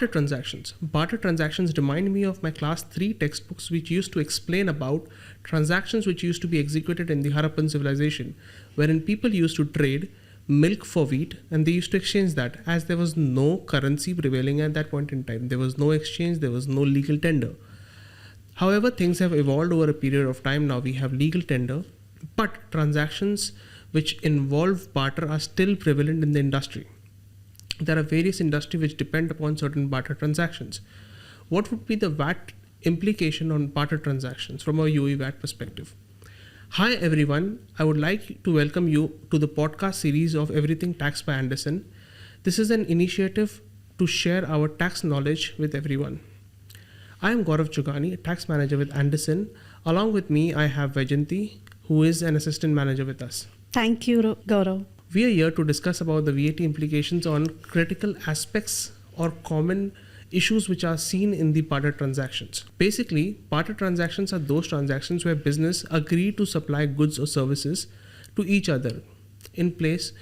Barter transactions. Barter transactions remind me of my class 3 textbooks, which used to explain about transactions which used to be executed in the Harappan civilization, wherein people used to trade milk for wheat and they used to exchange that, as there was no currency prevailing at that point in time. There was no exchange, there was no legal tender. However, things have evolved over a period of time. Now we have legal tender, but transactions which involve barter are still prevalent in the industry. There are various industries which depend upon certain barter transactions. What would be the VAT implication on barter transactions from a UE VAT perspective? Hi everyone, I would like to welcome you to the podcast series of Everything Tax by Anderson. This is an initiative to share our tax knowledge with everyone. I am Gaurav Chugani, a tax manager with Anderson. Along with me, I have Vaijanti, who is an assistant manager with us. Thank you, Gaurav. We are here to discuss about the VAT implications on critical aspects or common issues which are seen in the barter transactions. Basically, barter transactions are those transactions where business agree to supply goods or services to each other in place.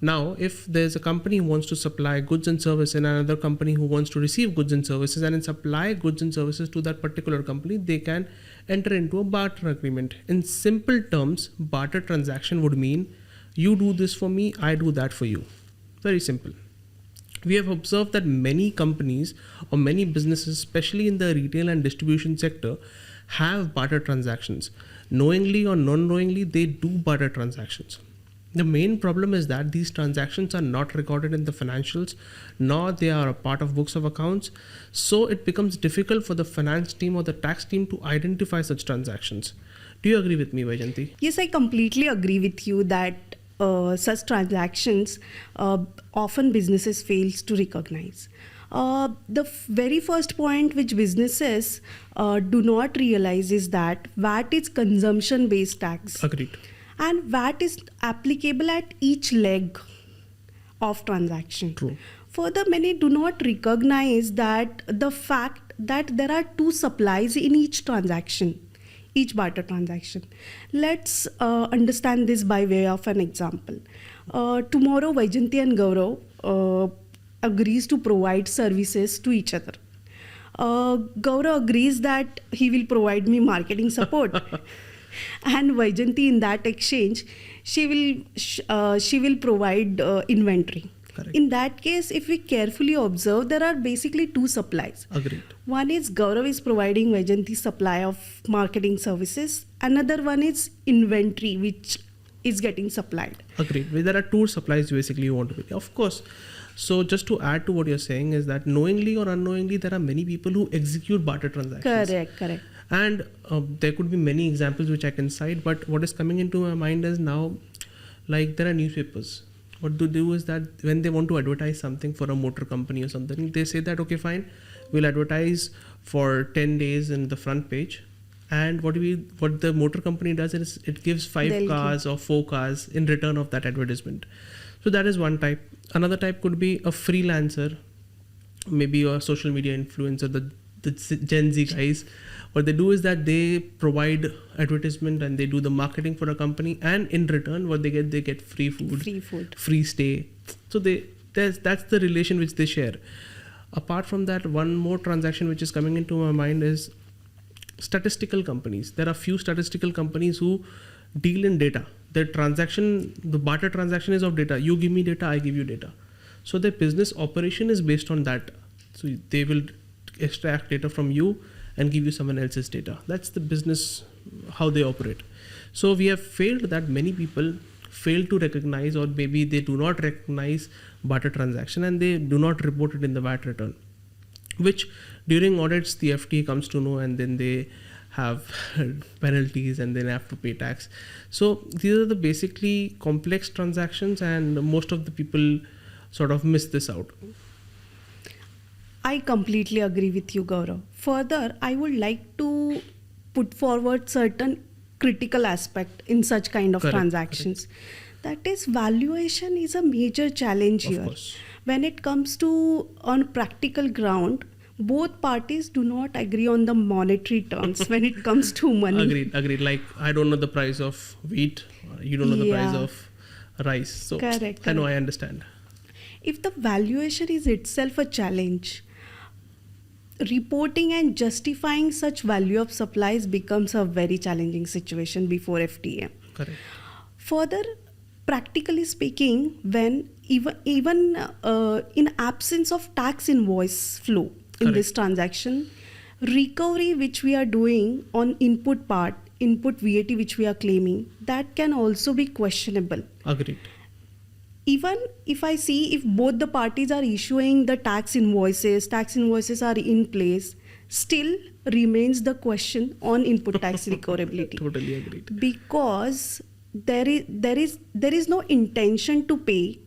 Now, if there's a company who wants to supply goods and services and another company who wants to receive goods and services and then supply goods and services to that particular company, they can enter into a barter agreement. In simple terms, barter transaction would mean you do this for me, I do that for you. Very simple. We have observed that many companies or many businesses, especially in the retail and distribution sector, have barter transactions. Knowingly or non-knowingly, they do barter transactions. The main problem is that these transactions are not recorded in the financials, nor they are a part of books of accounts. So it becomes difficult for the finance team or the tax team to identify such transactions. Do you agree with me, Vaijanti? Yes, I completely agree with you that such transactions often businesses fails to recognize. The very first point which businesses do not realize is that VAT is consumption-based tax. Agreed. And VAT is applicable at each leg of transaction. True. Further, many do not recognize that the fact that there are two supplies in each transaction, each barter transaction. Let's understand this by way of an example. Tomorrow, Vaijanti and Gaurav agrees to provide services to each other. Gaurav agrees that he will provide me marketing support. And Vaijanti, in that exchange, she will provide inventory. Correct. In that case, if we carefully observe, there are basically two supplies. Agreed. One is Gaurav is providing Vaijanti supply of marketing services. Another one is inventory, which is getting supplied. Agreed. There are two supplies basically you want to be. Of course. So just to add to what you're saying is that knowingly or unknowingly, there are many people who execute barter transactions. Correct. And there could be many examples which I can cite, but what is coming into my mind is now, like there are newspapers. What they do is that when they want to advertise something for a motor company or something, they say that, okay, fine, we'll advertise for 10 days in the front page. And what the motor company does is it gives 5 cars or 4 cars in return of that advertisement. So that is one type. Another type could be a freelancer, maybe a social media influencer, the Gen Z guys. What they do is that they provide advertisement and they do the marketing for a company, and in return what they get free food, free stay. So that's the relation which they share. Apart from that, one more transaction which is coming into my mind is statistical companies. There are few statistical companies who deal in data. Their transaction, the barter transaction is of data. You give me data, I give you data. So their business operation is based on that. So they will extract data from you and give you someone else's data. That's the business, how they operate. So we have failed that many people fail to recognize, or maybe they do not recognize barter transaction and they do not report it in the VAT return, which during audits the FTA comes to know, and then they have penalties and then have to pay tax. So these are the basically complex transactions, and most of the people sort of miss this out. I completely agree with you, Gaurav. Further, I would like to put forward certain critical aspect in such kind of transactions. That is, valuation is a major challenge here. Course. When it comes to on practical ground, both parties do not agree on the monetary terms when it comes to money. Agreed. Like, I don't know the price of wheat, you don't know the price of rice. So correct. I know, I understand. If the valuation is itself a challenge, reporting and justifying such value of supplies becomes a very challenging situation before FTA. Correct. Further, practically speaking, when even in absence of tax invoice flow in this transaction, recovery which we are doing on input VAT which we are claiming, that can also be questionable. Agreed. Even if I see if both the parties are issuing the tax invoices are in place, still remains the question on input tax recoverability. Totally agreed. Because there is no intention to pay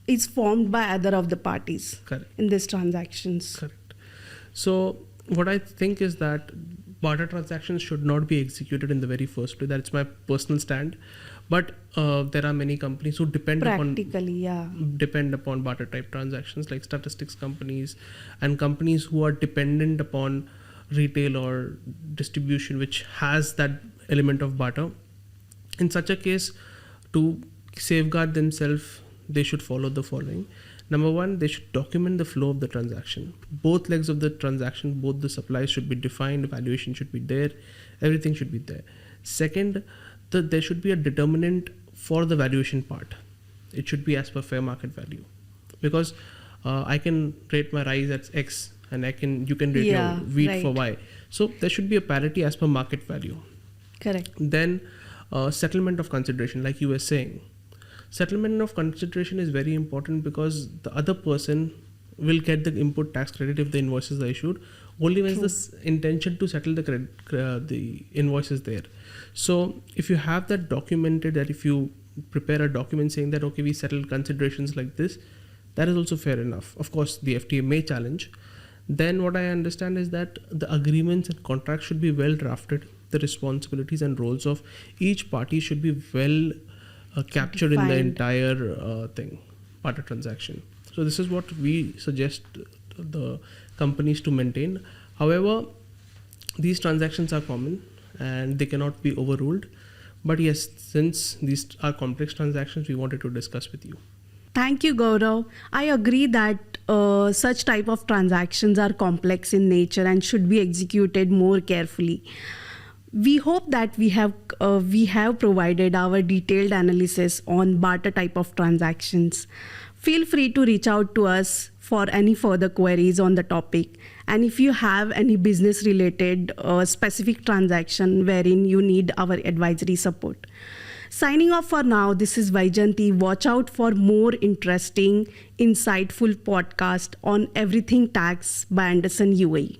is formed by either of the parties. Correct. In these transactions. Correct. So what I think is that barter transactions should not be executed in the very first place. That's my personal stand. But there are many companies who depend upon Barter-Type transactions, like statistics companies and companies who are dependent upon retail or distribution, which has that element of barter. In such a case, to safeguard themselves, they should follow the following. Number one, they should document the flow of the transaction. Both legs of the transaction, both the supplies should be defined, valuation should be there, everything should be there. Second, there should be a determinant for the valuation part. It should be as per fair market value, because I can rate my rice at X and you can rate your wheat for Y. So there should be a parity as per market value. Correct. Then settlement of consideration, like you were saying. Settlement of consideration is very important because the other person will get the input tax credit if the invoices are issued only when the intention to settle the invoice is there. So if you have that documented, that if you prepare a document saying that, okay, we settled considerations like this, that is also fair enough. Of course, the FTA may challenge. Then what I understand is that the agreements and contracts should be well drafted. The responsibilities and roles of each party should be well captured defined in the entire barter transaction. So this is what we suggest the companies to maintain. However, these transactions are common and they cannot be overruled. But yes, since these are complex transactions, we wanted to discuss with you. Thank you, Gaurav. I agree that such type of transactions are complex in nature and should be executed more carefully. We hope that we have provided our detailed analysis on barter type of transactions. Feel free to reach out to us for any further queries on the topic. And if you have any business related specific transaction wherein you need our advisory support. Signing off for now, this is Vaijanti. Watch out for more interesting, insightful podcast on everything tax by Anderson UAE.